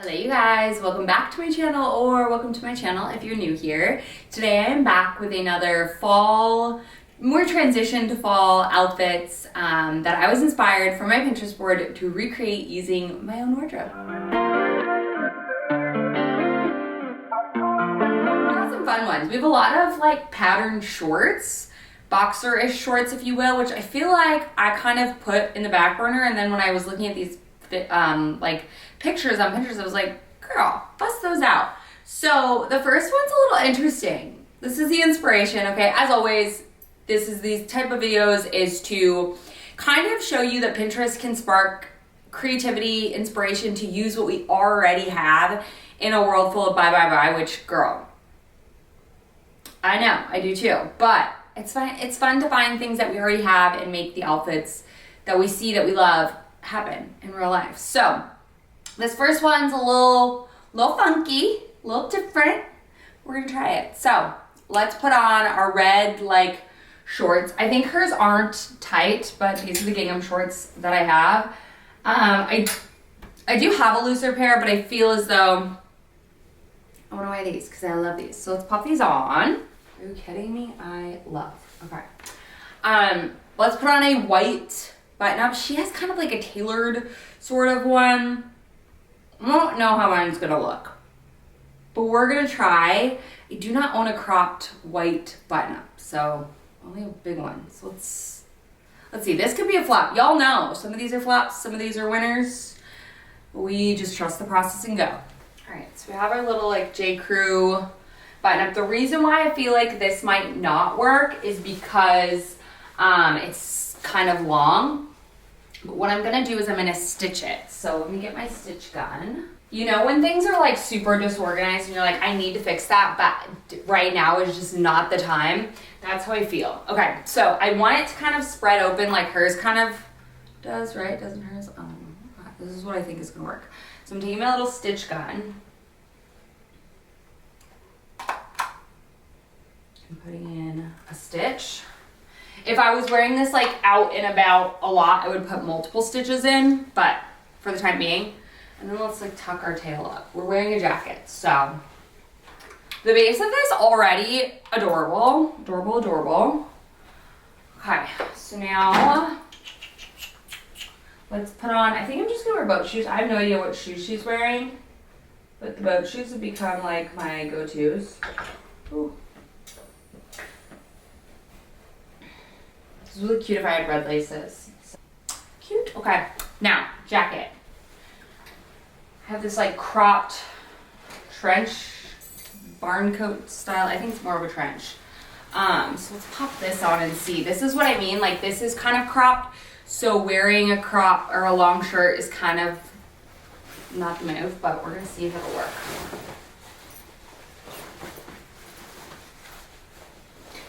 Hello you guys, welcome back to my channel, or welcome to my channel if you're new here. Today I am back with another fall, more transition to fall outfits that I was inspired from my Pinterest board to recreate using my own wardrobe. We got some fun ones. We have a lot of like patterned shorts, boxer-ish shorts if you will, which I feel like I kind of put in the back burner, and then when I was looking at these like pictures on Pinterest, I was like, girl, bust those out. So the first one's a little interesting. This is the inspiration, okay? As always, these type of videos is to kind of show you that Pinterest can spark creativity, inspiration to use what we already have in a world full of buy, which, girl, I know, I do too. But it's fun. It's fun to find things that we already have and make the outfits that we see that we love happen in real life. So this first one's a little funky, a little different. We're gonna try it. So let's put on our red like shorts. I think hers aren't tight, but these are the gingham shorts that I have. I do have a looser pair, but I feel as though I want to wear these because I love these. So let's pop these on. Are you kidding me? I love. Okay. Let's put on a white button up. She has kind of like a tailored sort of one. I don't know how mine's gonna look, but we're gonna try. I do not own a cropped white button up, so only a big one. So let's see. This could be a flop. Y'all know some of these are flops, some of these are winners. We just trust the process and go. All right, so we have our little like J. Crew button up. The reason why I feel like this might not work is because it's kind of long. But what I'm gonna do is I'm gonna stitch it. So let me get my stitch gun. You know, when things are like super disorganized and you're like, I need to fix that, but right now is just not the time. That's how I feel. Okay, so I want it to kind of spread open like hers kind of does, right? Doesn't hers? This is what I think is gonna work. So I'm taking my little stitch gun. I'm putting in a stitch. If I was wearing this like out and about a lot, I would put multiple stitches in, but for the time being. And then let's like tuck our tail up. We're wearing a jacket, so. The base of this already adorable, adorable. Okay, so now let's put on, I think I'm just gonna wear boat shoes. I have no idea what shoes she's wearing, but the boat shoes have become like my go-tos. Ooh. This is really cute if I had red laces. Cute. Okay, now, jacket. I have this like cropped trench, barn coat style. I think it's more of a trench. So let's pop this on and see. This is what I mean, like this is kind of cropped. So wearing a crop or a long shirt is kind of not the move, but we're gonna see if it'll work.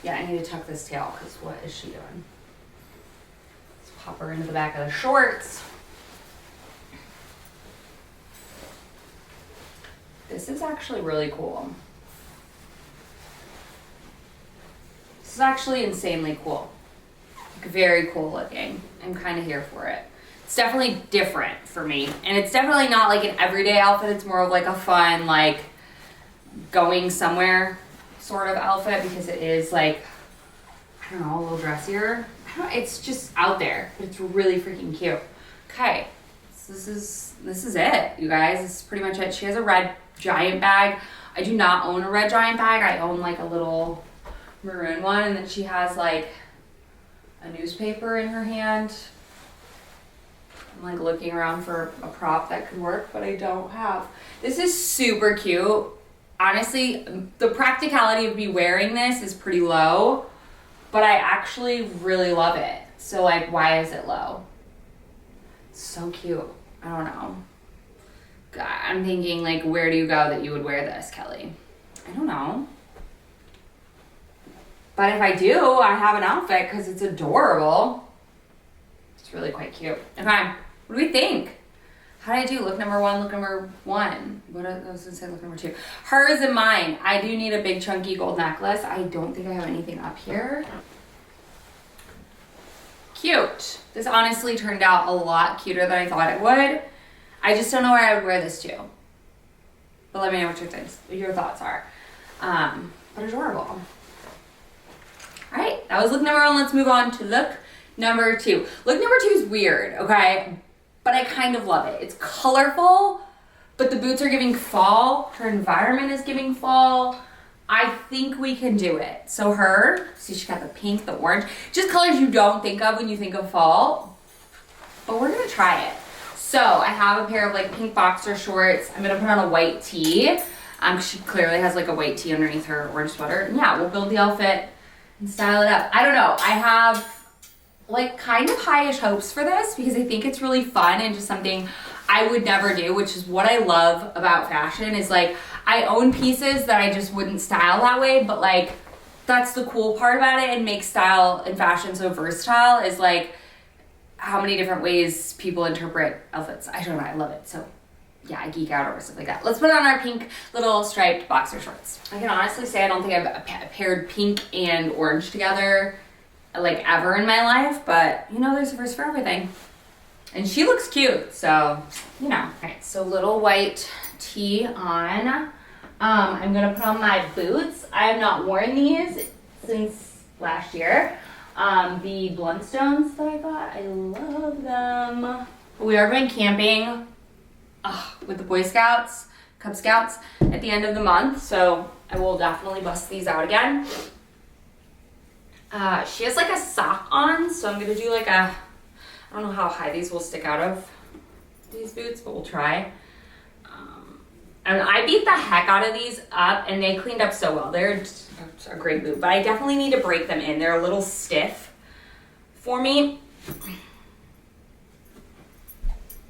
Yeah, I need to tuck this tail because what is she doing? Let's pop her into the back of the shorts. This is actually really cool. This is actually insanely cool. Like, very cool looking. I'm kind of here for it. It's definitely different for me. And it's definitely not like an everyday outfit. It's more of like a fun, like going somewhere sort of outfit because it is like, I don't know, a little dressier. It's just out there, but it's really freaking cute. Okay, so this is it, you guys. This is pretty much it. She has a red giant bag. I do not own a red giant bag. I own like a little maroon one, and then she has like a newspaper in her hand. I'm like looking around for a prop that could work, but I don't have. This is super cute. Honestly, the practicality of me wearing this is pretty low, but I actually really love it. So like, why is it low? It's so cute. I don't know. God, I'm thinking like, where do you go that you would wear this, Kelly? I don't know. But if I do, I have an outfit because it's adorable. It's really quite cute. Okay, what do we think? How did I do? Look number one, look number one. What I was gonna say, look number two. Hers and mine. I do need a big chunky gold necklace. I don't think I have anything up here. Cute. This honestly turned out a lot cuter than I thought it would. I just don't know where I would wear this to. But let me know what your thoughts are. But adorable. All right, that was look number 1. Let's move on to look number 2. Look number 2 is weird, okay? But I kind of love it. It's colorful, but the boots are giving fall. Her environment is giving fall. I think we can do it. So see, she got the pink, the orange, just colors you don't think of when you think of fall. But we're gonna try it. So I have a pair of like pink boxer shorts. I'm gonna put on a white tee. She clearly has like a white tee underneath her orange sweater. And yeah, we'll build the outfit and style it up. I don't know. I have like kind of high-ish hopes for this because I think it's really fun and just something I would never do, which is what I love about fashion is like I own pieces that I just wouldn't style that way, but like that's the cool part about it and makes style and fashion so versatile is like how many different ways people interpret outfits. I don't know, I love it. So yeah, I geek out over stuff like that. Let's put on our pink little striped boxer shorts. I can honestly say I don't think I've paired pink and orange together like ever in my life, but you know, there's a first for everything. And she looks cute, so you know. All right, so little white tee on. I'm gonna put on my boots. I have not worn these since last year. The Blundstones that I got, I love them. We are going camping with the Boy Scouts, Cub Scouts at the end of the month, so I will definitely bust these out again. She has like a sock on, so I'm gonna do like I don't know how high these will stick out of these boots, but we'll try. And I beat the heck out of these up and they cleaned up so well. They're just a great boot, but I definitely need to break them in. They're a little stiff for me.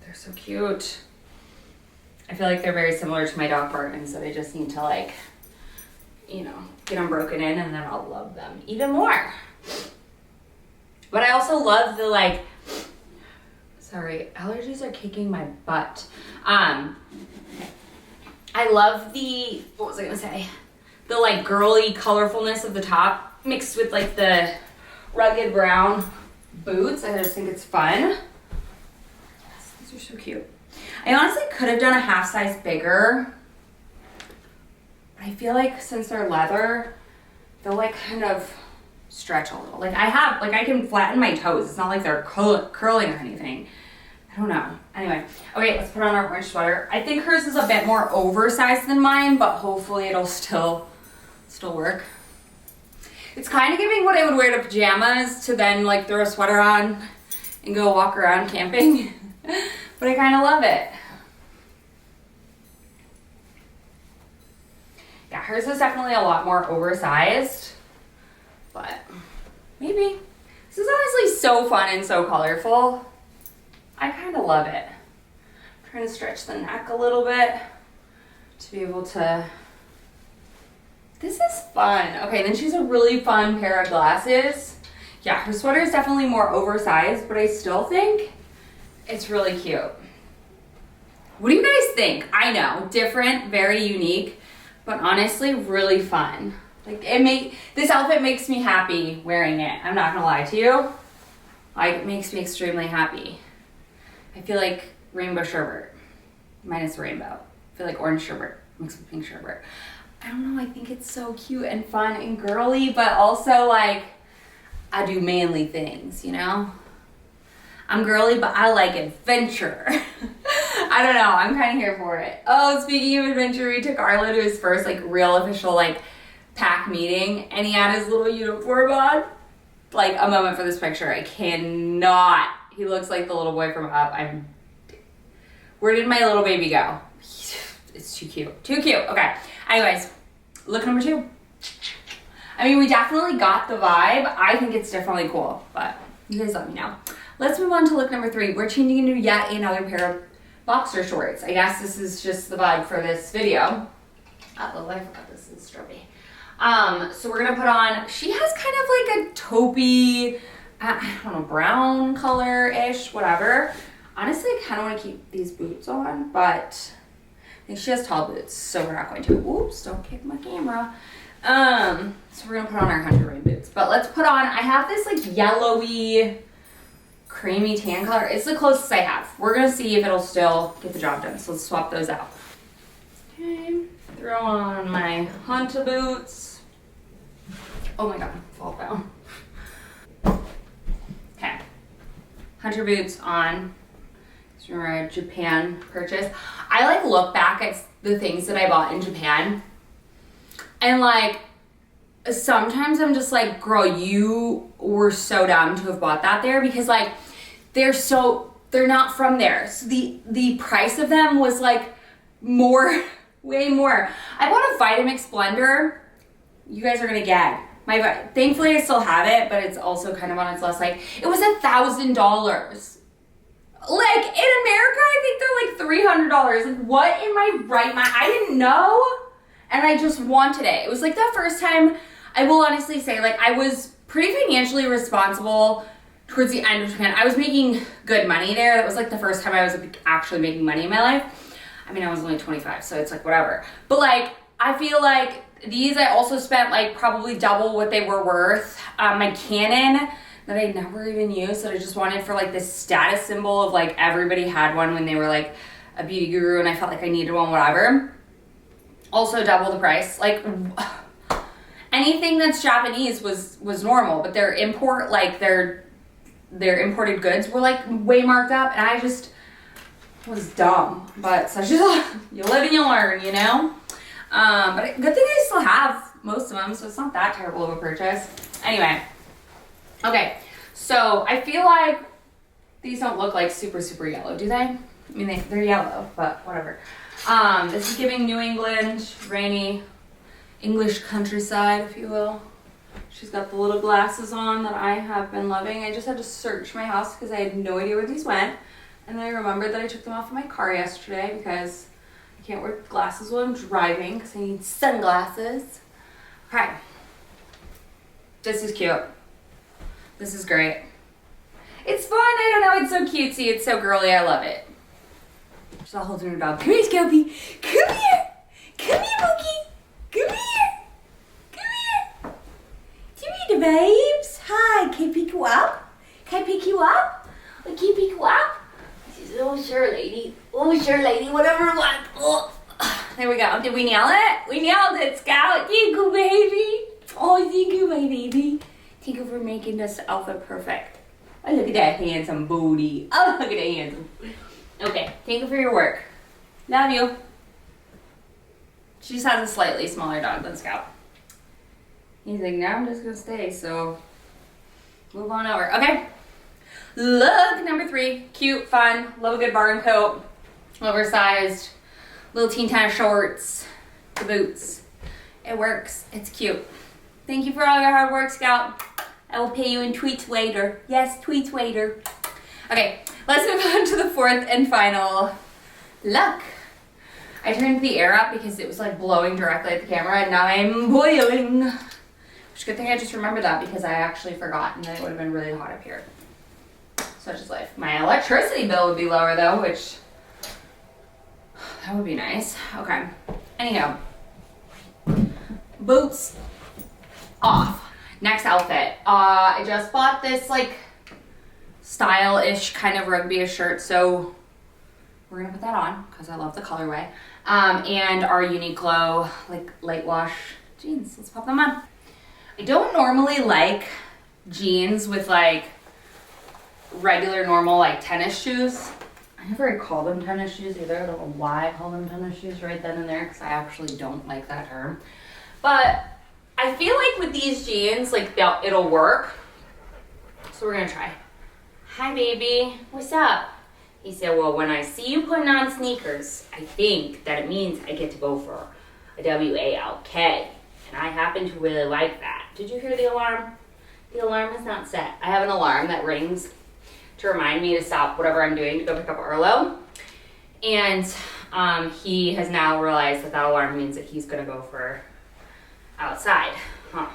They're so cute. I feel like they're very similar to my Doc Martens, so they just need to like, you know, get them broken in and then I'll love them even more. But I also love the like, sorry, allergies are kicking my butt. I love the, what was I gonna say? The like girly colorfulness of the top mixed with like the rugged brown boots. I just think it's fun. These are so cute. I honestly could have done a half size bigger. But I feel like since they're leather, they'll like kind of stretch a little. Like I can flatten my toes. It's not like they're curling or anything. I don't know. Anyway, okay, let's put on our orange sweater. I think hers is a bit more oversized than mine, but hopefully it'll still work. It's kind of giving what I would wear to pajamas to then like throw a sweater on and go walk around camping. But I kind of love it. Yeah, hers is definitely a lot more oversized, but maybe. This is honestly so fun and so colorful. I kind of love it. I'm trying to stretch the neck a little bit to be able to. This is fun. Okay, then she has a really fun pair of glasses. Yeah, her sweater is definitely more oversized, but I still think it's really cute. What do you guys think? I know, different, very unique, but honestly, really fun. Like this outfit makes me happy wearing it. I'm not gonna lie to you. Like, it makes me extremely happy. I feel like rainbow sherbet, minus the rainbow. I feel like orange sherbet mixed with pink sherbet. I don't know, I think it's so cute and fun and girly, but also like, I do manly things, you know? I'm girly, but I like adventure. I don't know, I'm kind of here for it. Oh, speaking of adventure, we took Arlo to his first like real official like pack meeting and he had his little uniform on. Like a moment for this picture, I cannot. He looks like the little boy from Up. Where did my little baby go? It's too cute. Too cute. Okay. Anyways, look number 2. I mean, we definitely got the vibe. I think it's definitely cool, but you guys let me know. Let's move on to look number 3. We're changing into yet another pair of boxer shorts. I guess this is just the vibe for this video. Oh, I forgot this is Strophy. So we're gonna put on, she has kind of like a taupey, I don't know, brown color-ish, whatever. Honestly, I kind of want to keep these boots on, but I think she has tall boots, so we're not going to. Oops, don't kick my camera. So we're gonna put on our Hunter Rain boots. But let's put on, I have this like yellowy, creamy tan color. It's the closest I have. We're gonna see if it'll still get the job done. So let's swap those out. Okay, throw on my hunter boots. Oh my god, fall down. Okay, hunter boots on. These are a Japan purchase. I like look back at the things that I bought in Japan, and like sometimes I'm just like, girl, you were so dumb to have bought that there, because like they're not from there. So the price of them was like more, way more. I bought a Vitamix blender. You guys are gonna gag. Thankfully I still have it, but it's also kind of on its last, like, it was $1,000. Like in America, I think they're like $300. Like, what in my right mind? I didn't know, and I just wanted it. It was like the first time, I will honestly say, like, I was pretty financially responsible towards the end of Japan. I was making good money there. That was like the first time I was actually making money in my life. I mean, I was only 25, so it's like whatever. But like, I feel like these, I also spent like probably double what they were worth. My Canon that I never even used, that I just wanted for like this status symbol of like everybody had one when they were like a beauty guru, and I felt like I needed one, whatever. Also double the price. Like anything that's Japanese was normal, but their imported goods were like way marked up, and I just was dumb. But such is you live and you learn, you know. But good thing I still have most of them, so it's not that terrible of a purchase. Anyway, okay, so I feel like these don't look like super yellow, do they? I mean, they're yellow, but whatever. This is giving New England, rainy English countryside, if you will. She's got the little glasses on that I have been loving. I just had to search my house because I had no idea where these went. And then I remembered that I took them off of my car yesterday because I can't wear glasses while I'm driving because I need sunglasses. Okay. This is cute. This is great. It's fun. I don't know. It's so cutesy. It's so girly. I love it. She's all holding her dog. Come here, Scopy. Come here. Come here, Mookie. Come here. Come here. Come here, babes. Hi. Can I pick you up? Can I pick you up? Can I pick you up? She says, oh, sure, lady. Oh, sure, lady. Whatever you want. Oh. There we go. Did we nail it? We nailed it, Scout. Thank you, baby. Oh, thank you, my baby. Thank you for making this outfit perfect. Oh, look at that handsome booty. Oh, look at that handsome. Okay, thank you for your work. Love you. She just has a slightly smaller dog than Scout. He's like, now I'm just gonna stay, so move on over. Okay. Look, number 3. Cute, fun, love a good barn coat. Oversized, little teen tennis shorts, the boots. It works. It's cute. Thank you for all your hard work, Scout. I will pay you in tweets later. Yes, tweets later. Okay, let's move on to the 4th and final look. I turned the air up because it was like blowing directly at the camera, and now I'm boiling. Which is a good thing I just remembered that, because I actually forgot, and then it would have been really hot up here. Such is life. My electricity bill would be lower though, which that would be nice. Okay. Anyhow, boots off. Next outfit. I just bought this like style-ish kind of rugby-ish shirt, so we're gonna put that on because I love the colorway. And our Uniqlo like light wash jeans. Let's pop them on. I don't normally like jeans with like regular normal like tennis shoes. I never call them tennis shoes either. I don't know why I call them tennis shoes right then and there, because I actually don't like that term. But I feel like with these jeans, like it'll work. So we're gonna try. Hi baby, what's up? He said, well, when I see you putting on sneakers, I think that it means I get to go for a WALK. And I happen to really like that. Did you hear the alarm? The alarm is not set. I have an alarm that rings to remind me to stop whatever I'm doing to go pick up Arlo. And he has now realized that alarm means that he's gonna go for outside. Huh.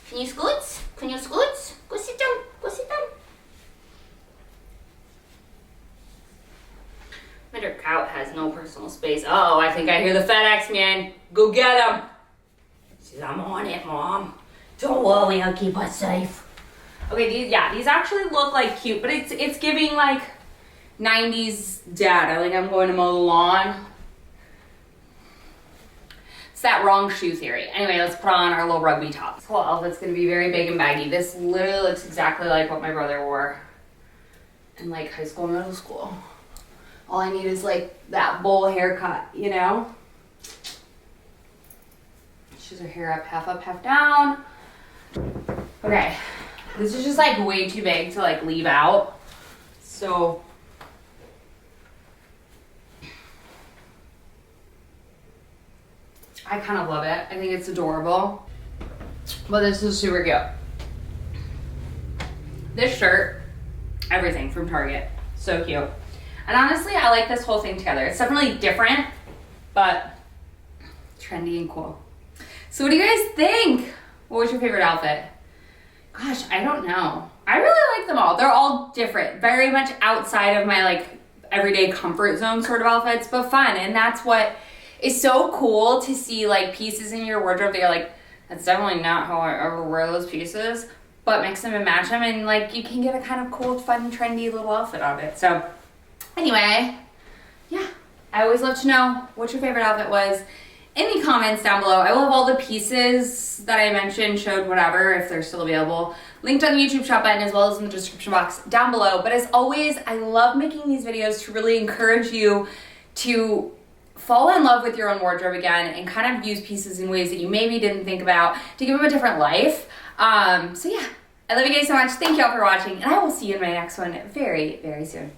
Can you scoot? Can you scoot? Go sit down. Go sit down. My cow has no personal space. Oh, I think I hear the FedEx man. Go get him. She says, I'm on it, Mom. Don't worry, I'll keep us safe. Okay, these actually look like cute, but it's giving like 90s dad. I'm going to mow the lawn. It's that wrong shoe theory. Anyway, let's put on our little rugby top. This whole outfit's gonna be very big and baggy. This literally looks exactly like what my brother wore in like high school and middle school. All I need is like that bowl haircut, you know? She's her hair up, half down. Okay, this is just like way too big to like leave out. So I kind of love it. I think it's adorable. But this is super cute. This shirt, everything from Target. So cute. And honestly, I like this whole thing together. It's definitely different, but trendy and cool. So what do you guys think? What was your favorite outfit? Gosh, I don't know. I really like them all. They're all different. Very much outside of my like everyday comfort zone sort of outfits, but fun. And that's what is so cool to see, like pieces in your wardrobe that you're like, that's definitely not how I ever wear those pieces, but mix them and match them, and like you can get a kind of cool, fun, trendy little outfit out of it. So anyway, yeah, I always love to know what your favorite outfit was in the comments down below. I will have all the pieces that I mentioned, showed, whatever, if they're still available, linked on the YouTube shop button as well as in the description box down below. But as always, I love making these videos to really encourage you to fall in love with your own wardrobe again and kind of use pieces in ways that you maybe didn't think about to give them a different life. So yeah, I love you guys so much. Thank you all for watching, and I will see you in my next one very, very soon.